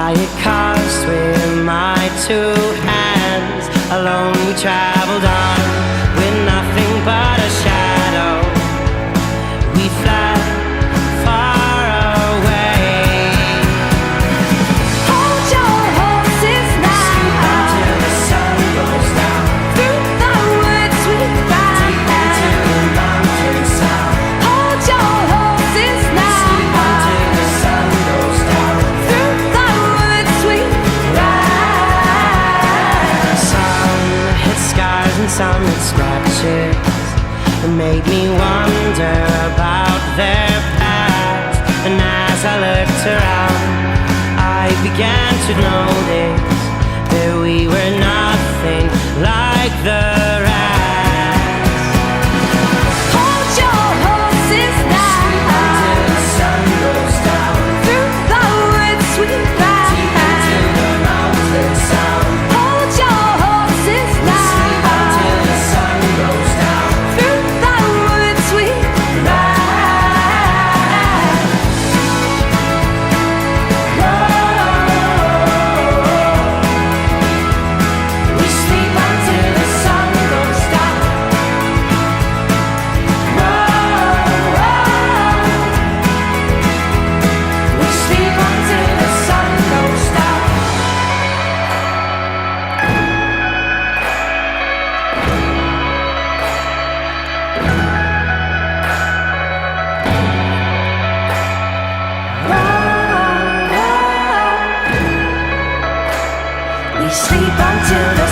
buy a cost with my two hands. Alone we traveled on with nothing but a shadow. We fled far away. Hold your horses now. Sleep until the sun goes down. Through the woods we ride. Deep into the mountain sound. Hold your horses now. Sleep until the sun goes down. Through the woods we ride. Some hit scars and some hit scratches. It made me wonder about their past. And as I looked around, I began to notice that we were nothing like the rest. Hold your horses now. Until the sun goes down. Through the woods we Deep into ride. the mountain sound. Hold your horses Sleep now. until the sun goes down. Through the woods we ride. We sleep until the sun goes down. We sleep until the sun goes down. We sleep until the